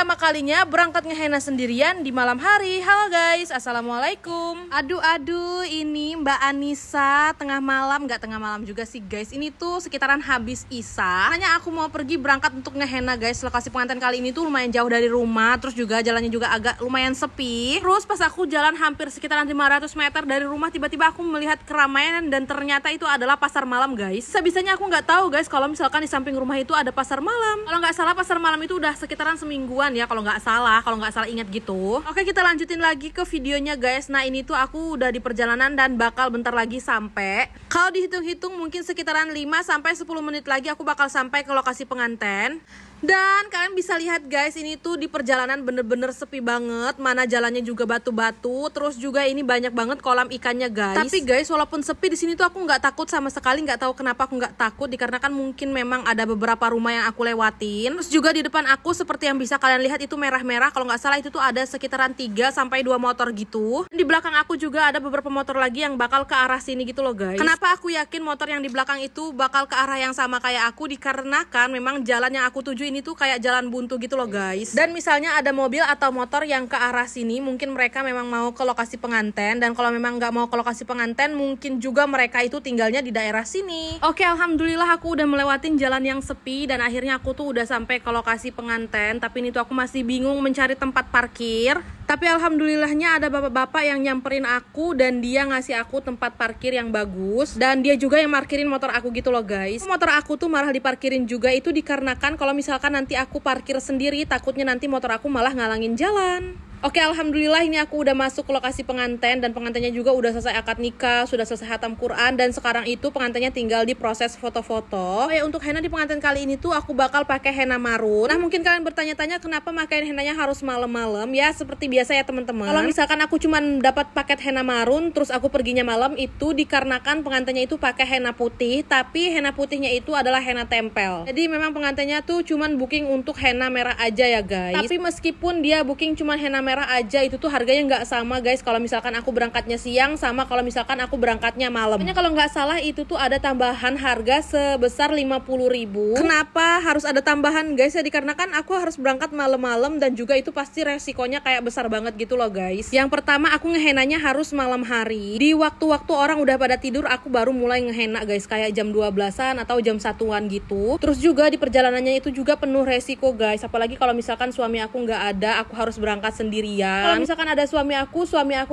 pertama kalinya berangkat ngehenna sendirian di malam hari. Halo guys, assalamualaikum. Aduh, ini Mbak Anissa tengah malam, nggak tengah malam juga sih guys. Ini tuh sekitaran habis isya. Hanya aku mau pergi berangkat untuk ngehenna guys. Lokasi pengantin kali ini tuh lumayan jauh dari rumah, terus juga jalannya juga agak lumayan sepi. Terus pas aku jalan hampir sekitaran 500 meter dari rumah, tiba-tiba aku melihat keramaian dan ternyata itu adalah pasar malam guys. Sebisanya aku nggak tahu guys kalau misalkan di samping rumah itu ada pasar malam. Kalau nggak salah pasar malam itu udah sekitaran semingguan ya, kalau nggak salah ingat gitu. Oke, kita lanjutin lagi ke videonya guys. Nah, ini tuh aku udah di perjalanan dan bakal bentar lagi sampai. Kalau dihitung-hitung mungkin sekitaran 5 sampai 10 menit lagi aku bakal sampai ke lokasi pengantin. Dan kalian bisa lihat guys, ini tuh di perjalanan bener-bener sepi banget. Mana jalannya juga batu-batu. Terus juga ini banyak banget kolam ikannya guys. Tapi guys, walaupun sepi di sini tuh aku nggak takut sama sekali. Nggak tahu kenapa aku nggak takut, dikarenakan mungkin memang ada beberapa rumah yang aku lewatin. Terus juga di depan aku seperti yang bisa kalian lihat itu merah-merah. Kalau nggak salah itu tuh ada sekitaran 3 sampai 2 motor gitu. Di belakang aku juga ada beberapa motor lagi yang bakal ke arah sini gitu loh guys. Kenapa aku yakin motor yang di belakang itu bakal ke arah yang sama kayak aku? Dikarenakan memang jalan yang aku tuju ini tuh kayak jalan buntu gitu loh guys. Dan misalnya ada mobil atau motor yang ke arah sini, mungkin mereka memang mau ke lokasi pengantin. Dan kalau memang nggak mau ke lokasi pengantin, mungkin juga mereka itu tinggalnya di daerah sini. Oke, alhamdulillah aku udah melewatin jalan yang sepi dan akhirnya aku tuh udah sampai ke lokasi pengantin. Tapi ini tuh aku masih bingung mencari tempat parkir. Tapi alhamdulillahnya ada bapak-bapak yang nyamperin aku dan dia ngasih aku tempat parkir yang bagus. Dan dia juga yang parkirin motor aku gitu loh guys. Motor aku tuh malah diparkirin juga itu dikarenakan kalau misalkan nanti aku parkir sendiri, takutnya nanti motor aku malah ngalangin jalan. Oke, alhamdulillah ini aku udah masuk ke lokasi pengantin dan pengantinnya juga udah selesai akad nikah, sudah selesai khatam Quran, dan sekarang itu pengantinnya tinggal di proses foto-foto. Untuk henna di pengantin kali ini tuh aku bakal pakai henna marun. Nah, mungkin kalian bertanya-tanya kenapa pakai hennanya harus malam-malam? Ya seperti biasa ya teman-teman. Kalau misalkan aku cuman dapat paket henna marun terus aku perginya malam, itu dikarenakan pengantinnya itu pakai henna putih, tapi henna putihnya itu adalah henna tempel. Jadi memang pengantinnya tuh cuman booking untuk henna merah aja ya guys. Tapi meskipun dia booking cuman henna merah aja, itu tuh harganya nggak sama guys kalau misalkan aku berangkatnya siang sama kalau misalkan aku berangkatnya malam. Hanya kalau nggak salah itu tuh ada tambahan harga sebesar 50.000. Kenapa harus ada tambahan guys? Ya dikarenakan aku harus berangkat malam-malam dan juga itu pasti resikonya kayak besar banget gitu loh guys. Yang pertama, aku ngehenanya harus malam hari. Di waktu-waktu orang udah pada tidur aku baru mulai ngehenna guys, kayak jam 12-an atau jam 1-an gitu. Terus juga di perjalanannya itu juga penuh resiko guys, apalagi kalau misalkan suami aku nggak ada, aku harus berangkat sendirian. Kalau misalkan ada suami aku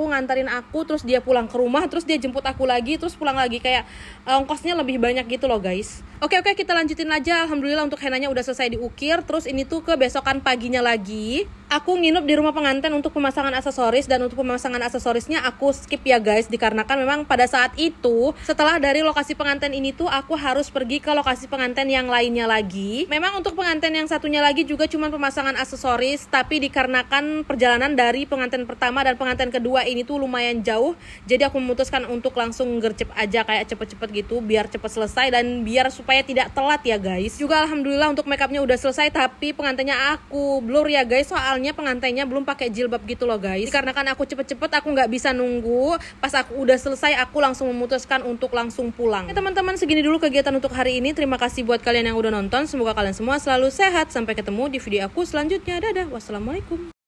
ngantarin aku, terus dia pulang ke rumah, terus dia jemput aku lagi, terus pulang lagi, kayak ongkosnya lebih banyak gitu loh guys. Oke, kita lanjutin aja. Alhamdulillah untuk henanya udah selesai diukir. Terus ini tuh ke besokan paginya lagi aku nginep di rumah pengantin untuk pemasangan aksesoris, dan untuk pemasangan aksesorisnya aku skip ya guys, dikarenakan memang pada saat itu setelah dari lokasi pengantin ini tuh aku harus pergi ke lokasi pengantin yang lainnya lagi. Memang untuk pengantin yang satunya lagi juga cuma pemasangan aksesoris, tapi dikarenakan perjalanan dari pengantin pertama dan pengantin kedua ini tuh lumayan jauh, jadi aku memutuskan untuk langsung gercep aja, kayak cepet-cepet gitu biar cepet selesai dan biar supaya tidak telat ya guys. Juga alhamdulillah untuk makeupnya udah selesai, tapi pengantinnya aku blur ya guys, soalnya pengantinnya belum pakai jilbab gitu loh guys. Dikarenakan aku cepet-cepet, aku nggak bisa nunggu. Pas aku udah selesai, aku langsung memutuskan untuk langsung pulang. Ya teman-teman, segini dulu kegiatan untuk hari ini. Terima kasih buat kalian yang udah nonton. Semoga kalian semua selalu sehat. Sampai ketemu di video aku selanjutnya. Dadah, wassalamualaikum.